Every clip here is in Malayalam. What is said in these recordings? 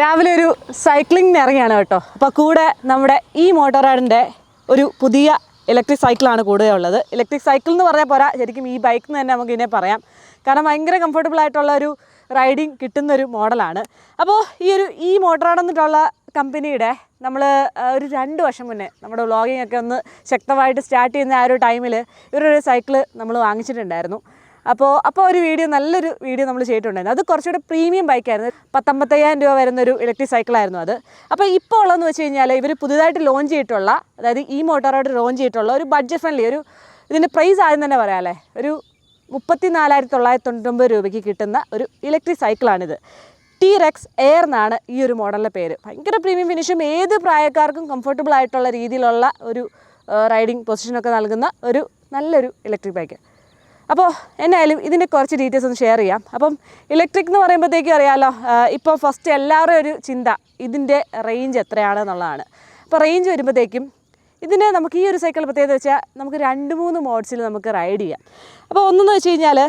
രാവിലെ ഒരു സൈക്ലിങ്ങിന് ഇറങ്ങിയാണ് കേട്ടോ. അപ്പോൾ കൂടെ നമ്മുടെ ഈ മോട്ടോറാഡിൻ്റെ ഒരു പുതിയ ഇലക്ട്രിക് സൈക്കിളാണ് കൂടെ ഉള്ളത്. ഇലക്ട്രിക് സൈക്കിൾ എന്ന് പറഞ്ഞാൽ പോരാ, ശരിക്കും ഈ ബൈക്ക് എന്ന് തന്നെ നമുക്ക് ഇതിനെ പറയാം. കാരണം ഭയങ്കര കംഫർട്ടബിൾ ആയിട്ടുള്ള ഒരു റൈഡിങ് കിട്ടുന്നൊരു മോഡലാണ്. അപ്പോൾ ഈ മോട്ടോറാഡ് എന്നിട്ടുള്ള കമ്പനിയുടെ നമ്മൾ ഒരു 2 വർഷം മുന്നേ നമ്മുടെ വ്ളോഗിങ് ഒക്കെ ഒന്ന് ശക്തമായിട്ട് സ്റ്റാർട്ട് ചെയ്യുന്ന ആ ഒരു ടൈമിൽ ഇവരൊരു സൈക്കിള് നമ്മൾ വാങ്ങിച്ചിട്ടുണ്ടായിരുന്നു. അപ്പോൾ ഒരു നല്ലൊരു വീഡിയോ നമ്മൾ ചെയ്തിട്ടുണ്ടായിരുന്നു. അത് കുറച്ചുകൂടെ പ്രീമിയം ബൈക്കായിരുന്നു. 19,000 രൂപ വരുന്നൊരു ഇലക്ട്രിക് സൈക്കിളായിരുന്നു അത്. അപ്പോൾ ഇപ്പോൾ ഉള്ളതെന്ന് വെച്ച് കഴിഞ്ഞാൽ ഇവർ പുതുതായിട്ട് ലോഞ്ച് ചെയ്തിട്ടുള്ള, അതായത് ഈ മോട്ടോറായിട്ട് ലോഞ്ച് ചെയ്തിട്ടുള്ള ഒരു ബഡ്ജറ്റ് ഫ്രണ്ട്ലി ഇതിൻ്റെ പ്രൈസ് ആദ്യം തന്നെ പറയാമല്ലേ, ഒരു 34,999 രൂപയ്ക്ക് കിട്ടുന്ന ഒരു ഇലക്ട്രിക് സൈക്കിളാണിത്. T-Rex Air എന്നാണ് ഈ ഒരു മോഡലിൻ്റെ പേര്. ഭയങ്കര പ്രീമിയം ഫിനിഷും ഏത് പ്രായക്കാർക്കും കംഫർട്ടബിൾ ആയിട്ടുള്ള രീതിയിലുള്ള ഒരു റൈഡിങ് പൊസിഷനൊക്കെ നൽകുന്ന നല്ലൊരു ഇലക്ട്രിക് ബൈക്ക്. അപ്പോൾ എന്നായാലും ഇതിൻ്റെ കുറച്ച് ഡീറ്റെയിൽസ് ഒന്ന് ഷെയർ ചെയ്യാം. അപ്പം ഇലക്ട്രിക് എന്ന് പറയുമ്പോഴത്തേക്കും അറിയാമല്ലോ, ഇപ്പോൾ ഫസ്റ്റ് എല്ലാവരുടെയും ഒരു ചിന്ത ഇതിൻ്റെ റേഞ്ച് എത്രയാണെന്നുള്ളതാണ്. അപ്പോൾ റേഞ്ച് വരുമ്പോഴത്തേക്കും ഇതിന് നമുക്ക് ഈ ഒരു സൈക്കിൾ പ്രത്യേകത വെച്ചാൽ നമുക്ക് 2-3 മോഡ്സിൽ നമുക്ക് റൈഡ് ചെയ്യാം. അപ്പോൾ ഒന്നെന്ന് വെച്ച് കഴിഞ്ഞാൽ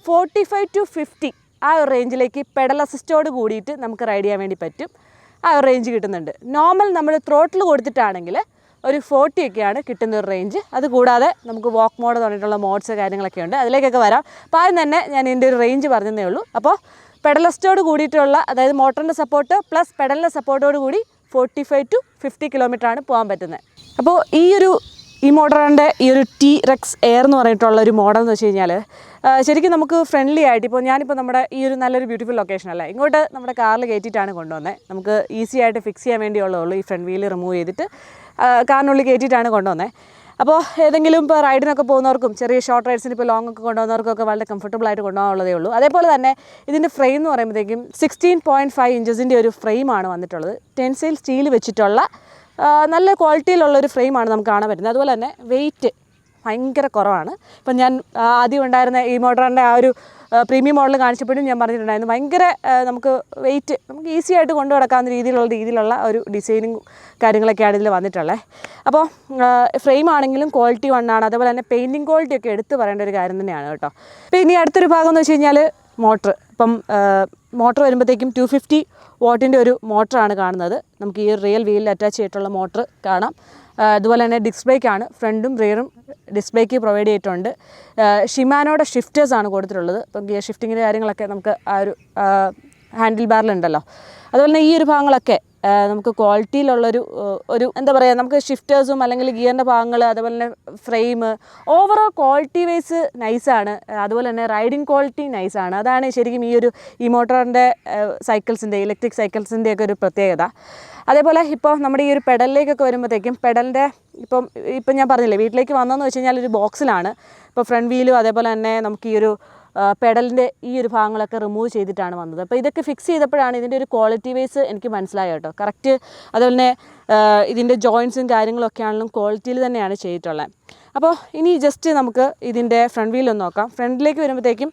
45 to 50 ആ ഒരു റേഞ്ചിലേക്ക് പെഡൽ അസിസ്റ്റോട് കൂടിയിട്ട് നമുക്ക് റൈഡ് ചെയ്യാൻ വേണ്ടി പറ്റും. ആ ഒരു റേഞ്ച് കിട്ടുന്നുണ്ട്. നോർമൽ നമ്മൾ ത്രോട്ടിൽ കൊടുത്തിട്ടാണെങ്കിൽ ഒരു 40 ഒക്കെയാണ് കിട്ടുന്ന ഒരു റേഞ്ച്. അതുകൂടാതെ നമുക്ക് വാക്ക് മോഡ് പറഞ്ഞിട്ടുള്ള മോഡ്സ് കാര്യങ്ങളൊക്കെ ഉണ്ട്, അതിലേക്കൊക്കെ വരാം. അപ്പോൾ ആദ്യം തന്നെ ഞാൻ ഇതിൻ്റെ ഒരു റേഞ്ച് പറഞ്ഞതേ ഉള്ളൂ. അപ്പോൾ പെഡൽ അസിസ്റ്റോട് കൂടിയിട്ടുള്ള, അതായത് മോട്ടറിൻ്റെ സപ്പോർട്ട് പ്ലസ് പെഡലിൻ്റെ സപ്പോർട്ടോട് കൂടി 45 to 50 കിലോമീറ്ററാണ് പോകാൻ പറ്റുന്നത്. അപ്പോൾ ഈ മോട്ടറിൻ്റെ ഈ ഒരു T-Rex Air എന്ന് പറഞ്ഞിട്ടുള്ള ഒരു മോഡൽ എന്ന് വെച്ച് കഴിഞ്ഞാൽ ശരിക്കും നമുക്ക് ഫ്രണ്ട്ലി ആയിട്ട്, ഞാനിപ്പോൾ നമ്മുടെ ഈ ഒരു നല്ലൊരു ബ്യൂട്ടിഫുൾ ലൊക്കേഷൻ അല്ലേ, ഇങ്ങോട്ട് നമ്മുടെ കാറിൽ കയറ്റിയിട്ടാണ് കൊണ്ടുവന്നത്. നമുക്ക് ഈസി ആയിട്ട് ഫിക്സ് ചെയ്യാൻ വേണ്ടിയുള്ളൂ. ഈ ഫ്രണ്ട് വീല് റിമൂവ് ചെയ്തിട്ട് കാറിനുള്ളിൽ കയറ്റിയിട്ടാണ് കൊണ്ടുവന്നത്. അപ്പോൾ ഏതെങ്കിലും ഇപ്പോൾ റൈഡിനൊക്കെ പോകുന്നവർക്കും ചെറിയ ഷോർട്ട് റൈഡ്സിന് ഇപ്പോൾ ലോങ് ഒക്കെ കൊണ്ടുപോകുന്നവർക്കൊക്കെ വളരെ കംഫർട്ടബിൾ ആയിട്ട് കൊണ്ടുപോകാനുള്ളതേ ഉള്ളൂ. അതേപോലെ തന്നെ ഇതിൻ്റെ ഫ്രെയിം എന്ന് പറയുമ്പോഴത്തേക്കും 16.5 ഇഞ്ചസിൻ്റെ ഒരു ഫ്രെയിമാണ് വന്നിട്ടുള്ളത്. ടെൻസൈൽ സ്റ്റീൽ വെച്ചിട്ടുള്ള നല്ല ക്വാളിറ്റിയിലുള്ളൊരു ഫ്രെയിമാണ് നമുക്ക് കാണാൻ പറ്റുന്നത്. അതുപോലെ തന്നെ വെയിറ്റ് ഭയങ്കര കുറവാണ്. ഇപ്പം ഞാൻ ആദ്യം ഉണ്ടായിരുന്ന ഈ മോട്ടറിൻ്റെ ആ ഒരു പ്രീമിയം മോഡൽ കാണിച്ചപ്പോഴും ഞാൻ പറഞ്ഞിട്ടുണ്ടായിരുന്നു, ഭയങ്കര നമുക്ക് വെയിറ്റ് നമുക്ക് ഈസി ആയിട്ട് കൊണ്ടു നടക്കാവുന്ന രീതിയിലുള്ള ഒരു ഡിസൈനും കാര്യങ്ങളൊക്കെയാണ് ഇതിൽ വന്നിട്ടുള്ളത്. അപ്പോൾ ഫ്രെയിം ആണെങ്കിലും ക്വാളിറ്റി വണ്ണാണ്. അതേപോലെ തന്നെ പെയിൻറ്റിങ് ക്വാളിറ്റി ഒക്കെ എടുത്ത് പറയേണ്ട ഒരു കാര്യം തന്നെയാണ് കേട്ടോ. അപ്പോൾ ഇനി അടുത്തൊരു ഭാഗം എന്ന് വെച്ച് കഴിഞ്ഞാൽ മോട്ടർ. ഇപ്പം മോട്ടർ വരുമ്പോഴത്തേക്കും 250 വാട്ടിൻ്റെ ഒരു മോട്ടറാണ് കാണുന്നത്. നമുക്ക് ഈ റിയൽ വീലിൽ അറ്റാച്ച് ചെയ്തിട്ടുള്ള മോട്ടർ കാണാം. അതുപോലെ തന്നെ ഡിസ്ക് ബ്രേക്കാണ്, ഫ്രണ്ടും റിയറും ഡിസ്ക് ബ്രേക്ക് പ്രൊവൈഡ് ചെയ്തിട്ടുണ്ട്. ഷിമാനോയുടെ ഷിഫ്റ്റേഴ്സാണ് കൊടുത്തിട്ടുള്ളത്. ഇപ്പം ഗിയർ ഷിഫ്റ്റിങ്ങിൻ്റെ കാര്യങ്ങളൊക്കെ നമുക്ക് ആ ഒരു ഹാൻഡിൽ ബാറിലുണ്ടല്ലോ. അതുപോലെ തന്നെ ഈ ഒരു ഭാഗങ്ങളൊക്കെ നമുക്ക് ക്വാളിറ്റിയിലുള്ളൊരു എന്താ പറയുക, നമുക്ക് ഷിഫ്റ്റേഴ്സും അല്ലെങ്കിൽ ഗിയറിൻ്റെ ഭാഗങ്ങൾ, അതുപോലെ തന്നെ ഫ്രെയിം, ഓവറോൾ ക്വാളിറ്റി വൈസ് നൈസാണ്. അതുപോലെ തന്നെ റൈഡിങ് ക്വാളിറ്റി നൈസാണ്. അതാണ് ശരിക്കും ഈ മോട്ടോറിൻ്റെ സൈക്കിൾസിൻ്റെ, ഇലക്ട്രിക് സൈക്കിൾസിൻ്റെയൊക്കെ ഒരു പ്രത്യേകത. അതേപോലെ ഇപ്പോൾ നമ്മുടെ ഈ ഒരു പെഡലിലേക്കൊക്കെ വരുമ്പോഴത്തേക്കും പെഡലിൻ്റെ ഇപ്പം ഞാൻ പറഞ്ഞില്ലേ, വീട്ടിലേക്ക് വന്നതെന്ന് വെച്ച് കഴിഞ്ഞാൽ ഒരു ബോക്സിലാണ്. ഇപ്പോൾ ഫ്രണ്ട് വീലും അതേപോലെ തന്നെ നമുക്ക് ഈ ഒരു പെഡലിൻ്റെ ഈ ഒരു ഭാഗങ്ങളൊക്കെ റിമൂവ് ചെയ്തിട്ടാണ് വന്നത്. അപ്പോൾ ഇതൊക്കെ ഫിക്സ് ചെയ്തപ്പോഴാണ് ഇതിൻ്റെ ഒരു ക്വാളിറ്റി വൈസ് എനിക്ക് മനസ്സിലായത് കേട്ടോ. കറക്റ്റ് അതുപോലെ തന്നെ ഇതിൻ്റെ ജോയിൻറ്റ്സും കാര്യങ്ങളൊക്കെ ആണെങ്കിലും ക്വാളിറ്റിയിൽ തന്നെയാണ് ചെയ്തിട്ടുള്ളത്. അപ്പോൾ ഇനി ജസ്റ്റ് നമുക്ക് ഇതിൻ്റെ ഫ്രണ്ട് വീലൊന്ന് നോക്കാം. ഫ്രണ്ടിലേക്ക് വരുമ്പോഴത്തേക്കും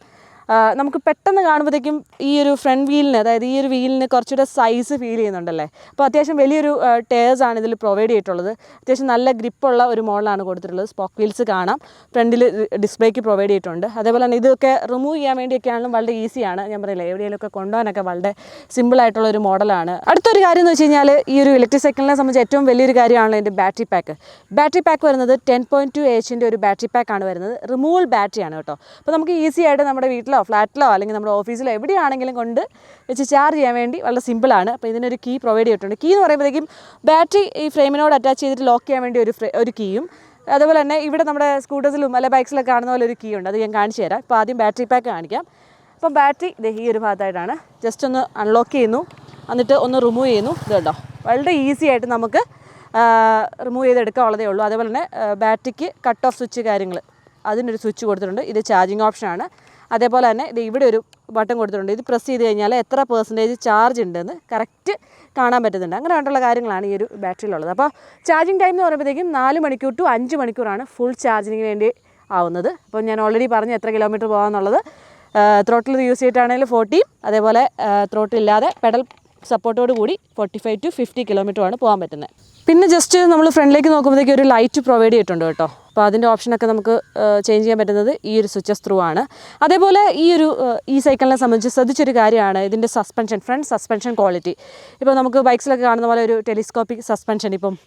നമുക്ക് പെട്ടെന്ന് കാണുമ്പോഴത്തേക്കും ഈ ഒരു ഫ്രണ്ട് വീലിന്, അതായത് ഈ ഒരു വീലിന് കുറച്ചുകൂടെ സൈസ് ഫീൽ ചെയ്യുന്നുണ്ടല്ലേ. അപ്പോൾ അത്യാവശ്യം വലിയൊരു ടയേഴ്സാണ് ഇതിൽ പ്രൊവൈഡ് ചെയ്തിട്ടുള്ളത്. അത്യാവശ്യം നല്ല ഗ്രിപ്പുള്ള ഒരു മോഡലാണ് കൊടുത്തിട്ടുള്ളത്. സ്പോക്ക് വീൽസ് കാണാം, ഫ്രണ്ടിൽ ഡിസ്ക് ബ്രേക്ക് പ്രൊവൈഡ് ചെയ്തിട്ടുണ്ട്. അതേപോലെ തന്നെ ഇതൊക്കെ റിമൂവ് ചെയ്യാൻ വേണ്ടിയൊക്കെ ആണെങ്കിലും വളരെ ഈസിയാണ്. ഞാൻ പറയില്ല, എവിടെയെങ്കിലുമൊക്കെ കൊണ്ടുപോകാനൊക്കെ വളരെ സിമ്പിളായിട്ടുള്ള ഒരു മോഡലാണ്. അടുത്തൊരു കാര്യം എന്ന് വെച്ച് കഴിഞ്ഞാൽ ഈ ഒരു ഇലക്ട്രിക് സൈക്കിളിനെ സംബന്ധിച്ച് ഏറ്റവും വലിയൊരു കാര്യമാണല്ലോ ഇതിൻ്റെ ബാറ്ററി പാക്ക്. ബാറ്ററി പാക്ക് വരുന്നത് 10.2 AH ഒരു ബാറ്ററി പാക്കാണ് വരുന്നത്. റിമൂവൽ ബാറ്ററിയാണ് കേട്ടോ. അപ്പോൾ നമുക്ക് ഈസി ആയിട്ട് നമ്മുടെ വീട്ടിലോ ഫ്ലാറ്റിലോ അല്ലെങ്കിൽ നമ്മുടെ ഓഫീസിലോ എവിടെയാണെങ്കിലും കൊണ്ട് വെച്ച് ചാർജ് ചെയ്യാൻ വേണ്ടി വളരെ സിമ്പിളാണ്. അപ്പോൾ ഇതിനൊരു കീ പ്രൊവൈഡ് ചെയ്തിട്ടുണ്ട്. കീ എന്ന് പറയുമ്പോഴത്തേക്കും ബാറ്ററി ഈ ഫ്രെയിമിനോട് അറ്റാച്ച് ചെയ്തിട്ട് ലോക്ക് ചെയ്യാൻ വേണ്ടി ഒരു കീയും, അതുപോലെ തന്നെ ഇവിടെ നമ്മുടെ സ്കൂട്ടേഴ്സിലും അല്ലെ ബൈക്സിലൊക്കെ കാണുന്ന പോലെ ഒരു കീ ഉണ്ട്. അത് ഞാൻ കാണിച്ചു തരാം. ഇപ്പോൾ ആദ്യം ബാറ്ററി പാക്ക് കാണിക്കാം. അപ്പം ബാറ്ററി ഈ ഒരു ഭാഗത്തായിട്ടാണ്. ജസ്റ്റ് ഒന്ന് അൺലോക്ക് ചെയ്യുന്നു, എന്നിട്ട് ഒന്ന് റിമൂവ് ചെയ്യുന്നു. ഇത് കേട്ടോ, വളരെ ഈസി ആയിട്ട് നമുക്ക് റിമൂവ് ചെയ്തെടുക്കാനുള്ളതേ ഉള്ളൂ. അതേപോലെ തന്നെ ബാറ്ററിക്ക് കട്ട് ഓഫ് സ്വിച്ച് കാര്യങ്ങൾ, അതിനൊരു സ്വിച്ച് കൊടുത്തിട്ടുണ്ട്. ഇത് ചാർജിങ് ഓപ്ഷനാണ്. അതേപോലെ തന്നെ ഇവിടെ ഒരു ബട്ടൺ കൊടുത്തിട്ടുണ്ട്. ഇത് പ്രസ് ചെയ്ത് കഴിഞ്ഞാൽ എത്ര % ചാർജ് ഉണ്ടെന്ന് കറക്റ്റ് കാണാൻ പറ്റുന്നുണ്ട്. അങ്ങനെ ആയിട്ടുള്ള കാര്യങ്ങളാണ് ഈ ഒരു ബാറ്ററിയിലുള്ളത്. അപ്പോൾ ചാർജിങ് ടൈം എന്ന് പറയുമ്പോഴത്തേക്കും 4 മണിക്കൂർ ടു 5 മണിക്കൂറാണ് ഫുൾ ചാർജിങ്ങിന് വേണ്ടി ആവുന്നത്. അപ്പോൾ ഞാൻ ഓൾറെഡി പറഞ്ഞു എത്ര കിലോമീറ്റർ പോകാമെന്നുള്ളത്. ത്രോട്ടിൽ യൂസ് ചെയ്തിട്ടാണെങ്കിൽ 40, അതേപോലെ ത്രോട്ടിൽ ഇല്ലാതെ പെഡൽ സപ്പോർട്ടോട് കൂടി 45 to 50 കിലോമീറ്ററാണ് പോകാൻ പറ്റുന്നത്. പിന്നെ ജസ്റ്റ് നമ്മൾ ഫ്രണ്ടിലേക്ക് നോക്കുമ്പോഴത്തേക്ക് ഒരു ലൈറ്റ് പ്രൊവൈഡ് ചെയ്തിട്ടുണ്ട് കേട്ടോ. അപ്പോൾ അതിൻ്റെ ഓപ്ഷനൊക്കെ നമുക്ക് ചേഞ്ച് ചെയ്യാൻ പറ്റുന്നത് ഈ ഒരു സ്വിച്ചസ് ത്രൂ ആണ്. അതേപോലെ ഈ സൈക്കിളിനെ സംബന്ധിച്ച് ശ്രദ്ധിച്ചൊരു കാര്യമാണ് ഇതിൻ്റെ സസ്പെൻഷൻ, ഫ്രണ്ട് സസ്പെൻഷൻ ക്വാളിറ്റി. ഇപ്പോൾ നമുക്ക് ബൈക്സിലൊക്കെ കാണുന്ന പോലെ ഒരു ടെലിസ്കോപ്പിക് സസ്പെൻഷൻ, ഇപ്പം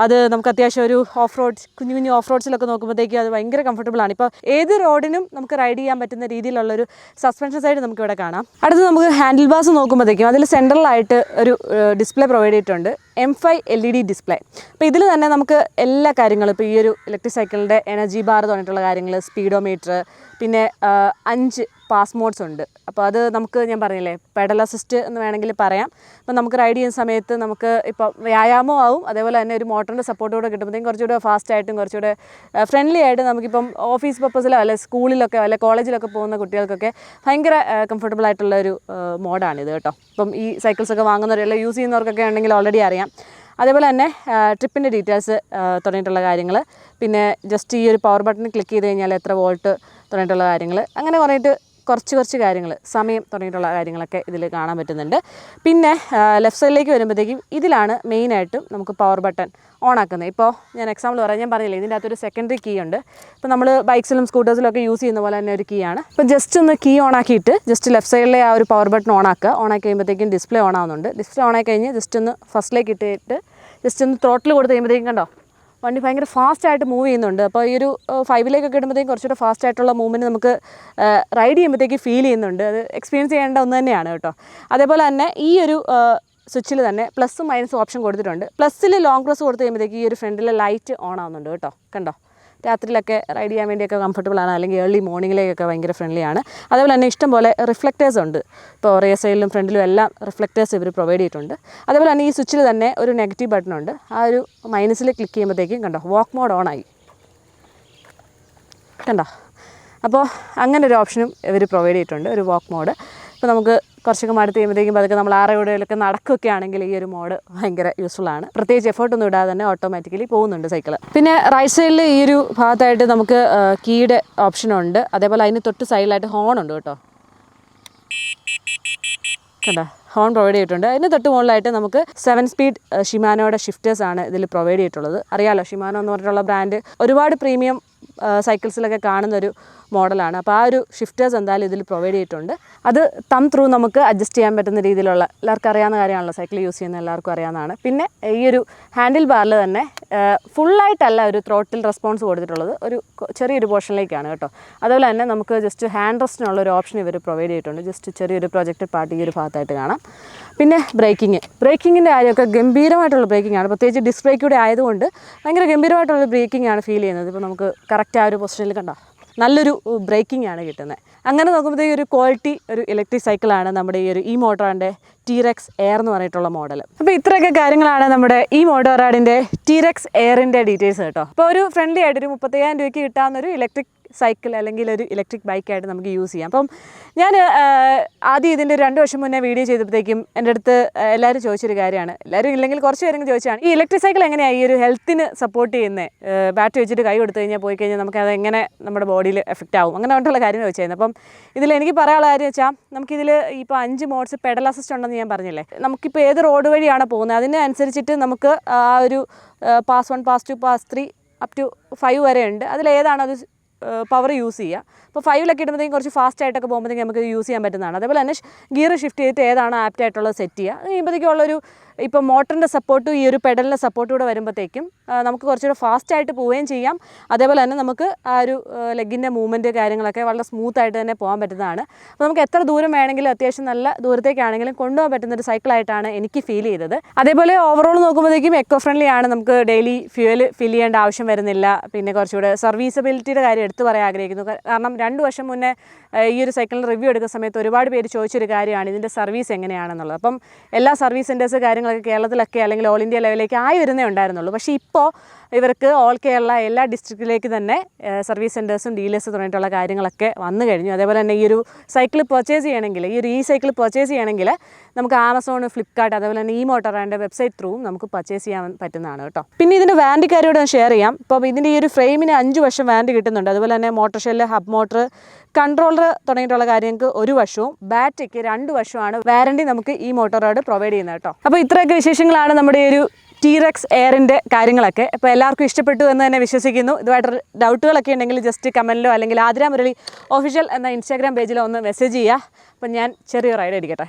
അത് നമുക്ക് അത്യാവശ്യം ഒരു ഓഫ് റോഡ് കുഞ്ഞു ഓഫ് റോഡ്സിലൊക്കെ നോക്കുമ്പോഴത്തേക്ക് അത് ഭയങ്കര കംഫർട്ടബിളാണ്. ഇപ്പോൾ ഏത് റോഡിനും നമുക്ക് റൈഡ് ചെയ്യാൻ പറ്റുന്ന രീതിയിലുള്ളൊരു സസ്പെൻഷൻ സൈഡ് നമുക്കിവിടെ കാണാം. അടുത്ത് നമുക്ക് ഹാൻഡിൽ ബാർസ് നോക്കുമ്പോഴത്തേക്കും അതിൽ സെൻട്രലായിട്ട് ഒരു ഡിസ്പ്ലേ പ്രൊവൈഡ് ചെയ്തിട്ടുണ്ട്, M5 LED ഡിസ്പ്ലേ. അപ്പോൾ ഇതിൽ തന്നെ നമുക്ക് എല്ലാ കാര്യങ്ങളും, ഇപ്പോൾ ഈ ഒരു ഇലക്ട്രിക് സൈക്കിളിൻ്റെ എനർജി ബാർ തുടങ്ങിയിട്ടുള്ള കാര്യങ്ങൾ, സ്പീഡോമീറ്റർ, പിന്നെ 5 പാസ് മോഡ്സ് ഉണ്ട്. അപ്പോൾ അത് നമുക്ക് ഞാൻ പറഞ്ഞില്ലേ പെഡൽ അസിസ്റ്റ് എന്ന് വേണമെങ്കിൽ പറയാം. അപ്പോൾ നമുക്ക് റൈഡ് ചെയ്യുന്ന സമയത്ത് നമുക്ക് ഇപ്പോൾ വ്യായാമം ആവും, അതേപോലെ തന്നെ ഒരു മോട്ടറിൻ്റെ സപ്പോർട്ടോടെ കിട്ടുമ്പോഴത്തേക്കും കുറച്ചുകൂടെ ഫാസ്റ്റായിട്ടും കുറച്ചുകൂടെ ഫ്രണ്ട്ലി ആയിട്ട് നമുക്കിപ്പം ഓഫീസ് പർപ്പസിലോ അല്ലെ സ്കൂളിലൊക്കെ അല്ലെ കോളേജിലൊക്കെ പോകുന്ന കുട്ടികൾക്കൊക്കെ ഭയങ്കര കംഫർട്ടബിൾ ആയിട്ടുള്ളൊരു മോഡാണിത് കേട്ടോ. ഇപ്പം ഈ സൈക്കിൾസൊക്കെ വാങ്ങുന്നവർ അല്ലെ യൂസ് ചെയ്യുന്നവർക്കൊക്കെ ഉണ്ടെങ്കിൽ ഓൾറെഡി അറിയാം. അതേപോലെ തന്നെ ട്രിപ്പിൻ്റെ ഡീറ്റെയിൽസ് തുടങ്ങിയിട്ടുള്ള കാര്യങ്ങൾ, പിന്നെ ജസ്റ്റ് ഈ ഒരു പവർ ബട്ടൺ ക്ലിക്ക് ചെയ്ത് കഴിഞ്ഞാൽ എത്ര വോൾട്ട് തുടങ്ങിയിട്ടുള്ള കാര്യങ്ങൾ, അങ്ങനെ കുറച്ച് കാര്യങ്ങൾ, സമയം തുടങ്ങിയിട്ടുള്ള കാര്യങ്ങളൊക്കെ ഇതിൽ കാണാൻ പറ്റുന്നുണ്ട്. പിന്നെ ലെഫ്റ്റ് സൈഡിലേക്ക് വരുമ്പോഴത്തേക്കും ഇതിലാണ് മെയിനായിട്ടും നമുക്ക് പവർ ബട്ടൺ ഓൺ ആക്കുന്നത്. ഇപ്പോൾ ഞാൻ എക്സാമ്പിൾ പറയാം, ഞാൻ പറഞ്ഞില്ലേ ഇതിൻ്റെ അകത്തൊരു സെക്കൻഡറി കീ ഉണ്ട്. ഇപ്പോൾ നമ്മൾ ബൈക്സിലും സ്കൂട്ടേഴ്സിലും ഒക്കെ യൂസ് ചെയ്യുന്ന പോലെ തന്നെ ഒരു കീ ആണ്. ഇപ്പോൾ ജസ്റ്റ് ഒന്ന് കീ ഓൺ ആക്കിയിട്ട് ജസ്റ്റ് ലെഫ്റ്റ് സൈഡിലെ ആ ഒരു പവർ ബട്ടൺ ഓൺ ആക്കുക. ഓൺ ആക്കി കഴിയുമ്പോഴത്തേക്കും ഡിസ്പ്ലേ ഓൺ ആവുന്നുണ്ട്. ഡിസ്പ്ലേ ഓൺ ആക്കി കഴിഞ്ഞ് ജസ്റ്റ് ഒന്ന് ഫസ്റ്റിലേക്ക് ഇട്ടിട്ട് ജസ്റ്റ് ഒന്ന് ത്രോട്ടിൽ കൊടുത്ത് കഴിയുമ്പോഴത്തേക്കും കണ്ടോ വണ്ടി ഭയങ്കര ഫാസ്റ്റായിട്ട് മൂവ് ചെയ്യുന്നുണ്ട്. അപ്പോൾ ഈ ഒരു 5ലേക്കൊക്കെ ഇടുമ്പോഴത്തേക്കും കുറച്ചുകൂടെ ഫാസ്റ്റായിട്ടുള്ള മൂവ്മെൻറ്റ് നമുക്ക് റൈഡ് ചെയ്യുമ്പോഴത്തേക്ക് ഫീൽ ചെയ്യുന്നുണ്ട്. അത് എക്സ്പീരിയൻസ് ചെയ്യേണ്ട ഒന്ന് തന്നെയാണ് കേട്ടോ. അതേപോലെ തന്നെ ഈ ഒരു സ്വിച്ചിൽ തന്നെ പ്ലസ്സും മൈനസും ഓപ്ഷൻ കൊടുത്തിട്ടുണ്ട്. പ്ലസ്സിൽ ലോങ് പ്രസ് കൊടുത്ത് കഴിയുമ്പോഴത്തേക്ക് ഈ ഒരു ഫ്രണ്ടിലെ ലൈറ്റ് ഓൺ ആവുന്നുണ്ട് കേട്ടോ. കണ്ടോ, രാത്രിയിലൊക്കെ റൈഡ് ചെയ്യാൻ വേണ്ടിയൊക്കെ കംഫർട്ടബിളാണ്, അല്ലെങ്കിൽ ഏർലി മോർണിംഗിലേക്കൊക്കെ ഭയങ്കര ഫ്രണ്ട്ലിയാണ്. അതേപോലെ തന്നെ ഇഷ്ടംപോലെ റിഫ്ലക്റ്റേഴ്സ് ഉണ്ട്. ഇപ്പോൾ റിയർ സൈഡിലും ഫ്രണ്ടിലും എല്ലാം റിഫ്ലക്റ്റേഴ്സ് ഇവർ പ്രൊവൈഡ് ചെയ്തിട്ടുണ്ട്. അതേപോലെ തന്നെ ഈ സ്വിച്ചിൽ തന്നെ ഒരു നെഗറ്റീവ് ബട്ടൺ ഉണ്ട്. ആ ഒരു മൈനസിൽ ക്ലിക്ക് ചെയ്യുമ്പോഴത്തേക്കും കണ്ടോ വാക്ക് മോഡ് ഓൺ ആയി, കണ്ടോ. അപ്പോൾ അങ്ങനെ ഒരു ഓപ്ഷനും ഇവർ പ്രൊവൈഡ് ചെയ്തിട്ടുണ്ട്, ഒരു വാക്ക് മോഡ്. ഇപ്പോൾ നമുക്ക് കുറച്ചൊക്കെ മടുത്ത് കഴിയുമ്പോഴത്തേക്കും അതൊക്കെ നമ്മൾ ആറെവിടെയൊക്കെ നടക്കുകയൊക്കെ ആണെങ്കിൽ ഈ ഒരു മോഡ് ഭയങ്കര യൂസ്ഫുള്ളാണ്. പ്രത്യേകിച്ച് എഫേർട്ടൊന്നും ഇടാതെ തന്നെ ഓട്ടോമാറ്റിക്കലി പോകുന്നുണ്ട് സൈക്കിൾ. പിന്നെ റൈറ്റ് സൈഡിൽ ഈ ഒരു ഭാഗത്തായിട്ട് നമുക്ക് കീയുടെ ഓപ്ഷനുണ്ട്. അതേപോലെ അതിന് തൊട്ട് സൈഡിലായിട്ട് ഹോൺ ഉണ്ട് കേട്ടോ. കണ്ടോ, ഹോൺ പ്രൊവൈഡ് ചെയ്തിട്ടുണ്ട്. അതിന് തൊട്ട് മുകളിലായിട്ട് നമുക്ക് 7 സ്പീഡ് ഷിമാനോയുടെ ഷിഫ്റ്റേഴ്സ് ആണ് ഇതിൽ പ്രൊവൈഡ് ചെയ്തിട്ടുള്ളത്. അറിയാലോ, ഷിമാനോ എന്ന് പറഞ്ഞിട്ടുള്ള ബ്രാൻഡ് ഒരുപാട് പ്രീമിയം സൈക്കിൾസിലൊക്കെ കാണുന്നൊരു മോഡലാണ്. അപ്പോൾ ആ ഒരു ഷിഫ്റ്റേഴ്സ് എന്തായാലും ഇതിൽ പ്രൊവൈഡ് ചെയ്തിട്ടുണ്ട്. അത് തം ത്രൂ നമുക്ക് അഡ്ജസ്റ്റ് ചെയ്യാൻ പറ്റുന്ന രീതിയിലുള്ള, എല്ലാവർക്കും അറിയാവുന്ന കാര്യമാണല്ലോ, സൈക്കിൾ യൂസ് ചെയ്യുന്ന എല്ലാവർക്കും അറിയാവുന്നതാണ്. പിന്നെ ഈ ഒരു ഹാൻഡിൽ ബാറിൽ തന്നെ ഫുള്ളായിട്ടല്ല ഒരു ത്രോട്ടിൽ റെസ്പോൺസ് കൊടുത്തിട്ടുള്ളത്, ഒരു ചെറിയൊരു പോർഷനിലേക്കാണ് കേട്ടോ. അതുപോലെ തന്നെ നമുക്ക് ജസ്റ്റ് ഹാൻഡ് റെസ്റ്റിനുള്ള ഒരു ഓപ്ഷൻ ഇവർ പ്രൊവൈഡ് ചെയ്തിട്ടുണ്ട്. ജസ്റ്റ് ചെറിയൊരു പ്രൊജക്റ്റഡ് പാർട്ട് ഈ ഒരു ഭാഗത്തായിട്ട് കാണാം. പിന്നെ ബ്രേക്കിങ്ങിൻ്റെ കാര്യമൊക്കെ ഗംഭീരമായിട്ടുള്ള ബ്രേക്കിംഗ് ആണ്. പ്രത്യേകിച്ച് ഡിസ്ക് ബ്രേക്ക് കൂടെ ആയതുകൊണ്ട് ഭയങ്കര ഗംഭീരമായിട്ടുള്ള ബ്രേക്കിംഗ് ആണ് ഫീൽ ചെയ്യുന്നത്. ഇപ്പോൾ നമുക്ക് കറക്റ്റ് ആ ഒരു പൊസിഷനിൽ കണ്ടോ നല്ലൊരു ബ്രേക്കിംഗ് ആണ് കിട്ടുന്നത്. അങ്ങനെ നോക്കുമ്പോഴത്തേക്ക് ഒരു ക്വാളിറ്റി ഒരു ഇലക്ട്രിക് സൈക്കിളാണ് നമ്മുടെ ഈ മോട്ടോറിൻ്റെ T-Rex എയർ എന്ന് പറഞ്ഞിട്ടുള്ള മോഡൽ. അപ്പോൾ ഇത്രയൊക്കെ കാര്യങ്ങളാണ് നമ്മുടെ ഈ മോട്ടോറാഡിൻ്റെ T-Rex എയറിൻ്റെ ഡീറ്റെയിൽസ് കേട്ടോ. അപ്പോൾ ഒരു ഫ്രണ്ട്ലി ആയിട്ടൊരു 30,000 രൂപയ്ക്ക് കിട്ടാവുന്നൊരു ഇലക്ട്രിക് സൈക്കിൾ അല്ലെങ്കിൽ ഒരു ഇലക്ട്രിക് ബൈക്കായിട്ട് നമുക്ക് യൂസ് ചെയ്യാം. അപ്പം ഞാൻ ആദ്യം ഇതിൻ്റെ 2 വർഷം മുന്നേ വീഡിയോ ചെയ്തപ്പോഴത്തേക്കും എൻ്റെ അടുത്ത് എല്ലാവരും ചോദിച്ചൊരു കാര്യമാണ്, എല്ലാവരും ഇല്ലെങ്കിൽ കുറച്ച് പേരെങ്കിലും ചോദിച്ചാണ്, ഈ ഇലക്ട്രിക് സൈക്കിൾ എങ്ങനെയാണ് ഈ ഒരു ഹെൽത്തിന് സപ്പോർട്ട് ചെയ്യുന്നത്, ബാറ്ററി വെച്ചിട്ട് കൈ കൊടുത്തു കഴിഞ്ഞാൽ പോയി കഴിഞ്ഞാൽ നമുക്ക് അതെങ്ങനെ നമ്മുടെ ബോഡിയിൽ എഫക്റ്റ് ആവും, അങ്ങനെ പറഞ്ഞിട്ടുള്ള കാര്യം ചോദിച്ചായിരുന്നു. അപ്പം ഇതിൽ എനിക്ക് പറയാനുള്ള കാര്യം വെച്ചാൽ നമുക്കിതിൽ ഇപ്പോൾ 5 മോഡ്സ് പെഡൽ അസിസ്റ്റ് ഉണ്ടെന്ന് ഞാൻ പറഞ്ഞില്ലേ. നമുക്കിപ്പോൾ ഏത് റോഡ് വഴിയാണ് പോകുന്നത് അതിനനുസരിച്ചിട്ട് നമുക്ക് ആ ഒരു pass 1, pass 2, pass 3 up to 5 വരെ ഉണ്ട്. അതിലേതാണ് അത് പവർ യൂസ് ചെയ്യുക. അപ്പോൾ 5ലൊക്കെ ഇടുമ്പോഴത്തേക്കും കുറച്ച് ഫാസ്റ്റായിട്ടൊക്കെ പോകുമ്പോഴത്തേക്കും നമുക്ക് യൂസ് ചെയ്യാൻ പറ്റുന്നതാണ്. അതേപോലെ തന്നെ ഗിയർ ഷിഫ്റ്റ് ചെയ്തിട്ട് ഏതാണ് ആപ്റ്റായിട്ടുള്ളത് സെറ്റ് ചെയ്യുക. അത് കഴിയുമ്പോഴത്തേക്കുള്ളൊരു ഇപ്പോൾ മോട്ടറിൻ്റെ സപ്പോർട്ടും ഈ ഒരു പെഡലിൻ്റെ സപ്പോർട്ടും കൂടെ വരുമ്പോഴത്തേക്കും നമുക്ക് കുറച്ചുകൂടെ ഫാസ്റ്റായിട്ട് പോവുകയും ചെയ്യാം. അതേപോലെ തന്നെ നമുക്ക് ആ ഒരു ലെഗിൻ്റെ മൂവ്മെൻറ്റ് കാര്യങ്ങളൊക്കെ വളരെ സ്മൂത്തായിട്ട് തന്നെ പോകാൻ പറ്റുന്നതാണ്. അപ്പോൾ നമുക്ക് എത്ര ദൂരം വേണമെങ്കിലും അത്യാവശ്യം നല്ല ദൂരത്തേക്കാണെങ്കിലും കൊണ്ടുപോകാൻ പറ്റുന്നൊരു സൈക്കിളായിട്ടാണ് എനിക്ക് ഫീൽ ചെയ്തത്. അതേപോലെ ഓവറോൾ നോക്കുമ്പോഴത്തേക്കും എക്കോ ഫ്രണ്ട്ലി ആണ്. നമുക്ക് ഡെയിലി ഫ്യൂവൽ ഫിൽ ചെയ്യേണ്ട ആവശ്യം വരുന്നില്ല. പിന്നെ കുറച്ചുകൂടെ സർവീസബിലിറ്റിയുടെ കാര്യം എടുത്തു പറയാൻ ആഗ്രഹിക്കുന്നു. കാരണം 2 വർഷം മുന്നേ ഈ ഒരു സൈക്കിളിന് റിവ്യൂ എടുക്കുന്ന സമയത്ത് ഒരുപാട് പേര് ചോദിച്ചൊരു കാര്യമാണ് ഇതിൻ്റെ സർവീസ് എങ്ങനെയാണെന്നുള്ളത്. അപ്പം എല്ലാ സർവീസ് സെൻറ്റേഴ്സ് കാര്യങ്ങളൊക്കെ കേരളത്തിലൊക്കെ അല്ലെങ്കിൽ ഓൾ ഇന്ത്യ ലെവലിലേക്ക് ആയി വരുന്നേ ഉണ്ടായിരുന്നുള്ളൂ. പക്ഷേ ഇപ്പോൾ ഇവർക്ക് ഓൾ കേരള എല്ലാ ഡിസ്ട്രിക്റ്റിലേക്ക് തന്നെ സർവീസ് സെൻറ്റേഴ്സും ഡീലേഴ്സ് തുടങ്ങിയിട്ടുള്ള കാര്യങ്ങളൊക്കെ വന്നു കഴിഞ്ഞു. അതേപോലെ തന്നെ ഈ ഒരു സൈക്കിൾ പർച്ചേസ് ചെയ്യണമെങ്കിൽ, ഈ ഒരു സൈക്കിൾ പർച്ചേസ് ചെയ്യണമെങ്കിൽ നമുക്ക് ആമസോൺ, ഫ്ലിപ്കാർട്ട്, അതേപോലെ തന്നെ ഈ മോട്ടോറിൻ്റെ വെബ്സൈറ്റ് ത്രൂവും നമുക്ക് പർച്ചേസ് ചെയ്യാൻ പറ്റുന്നതാണ് കേട്ടോ. പിന്നെ ഇതിൻ്റെ വാറണ്ടി കാര്യോട് ഞാൻ ഷെയർ ചെയ്യാം. ഇപ്പോൾ ഇതിൻ്റെ ഈ ഒരു ഫ്രെയിമിന് 5 വർഷം വാറണ്ടി കിട്ടുന്നുണ്ട്. അതുപോലെ തന്നെ motor shell, hub motor, controller തുടങ്ങിയിട്ടുള്ള കാര്യങ്ങൾക്ക് 1 വർഷവും ബാറ്ററിക്ക് 2 വർഷമാണ് വാറണ്ടി നമുക്ക് ഈ മോട്ടോറോട് പ്രൊവൈഡ് ചെയ്യുന്നത് കേട്ടോ. അപ്പോൾ ഇത്രയൊക്കെ വിശേഷങ്ങളാണ് നമ്മുടെ ഈ ഒരു ടീറെക്സ് എയറിൻ്റെ കാര്യങ്ങളൊക്കെ. അപ്പോൾ എല്ലാവർക്കും ഇഷ്ടപ്പെട്ടു എന്ന് തന്നെ വിശ്വസിക്കുന്നു. ഇതുമായിട്ട് ഡൗട്ടുകളൊക്കെ ഉണ്ടെങ്കിൽ ജസ്റ്റ് കമൻറ്റിലോ അല്ലെങ്കിൽ ആതിര മുരളി ഒഫീഷ്യൽ എന്ന ഇൻസ്റ്റാഗ്രാം പേജിലോ ഒന്ന് മെസ്സേജ് ചെയ്യുക. അപ്പം ഞാൻ ചെറിയ റൈഡ് അടിക്കട്ടെ.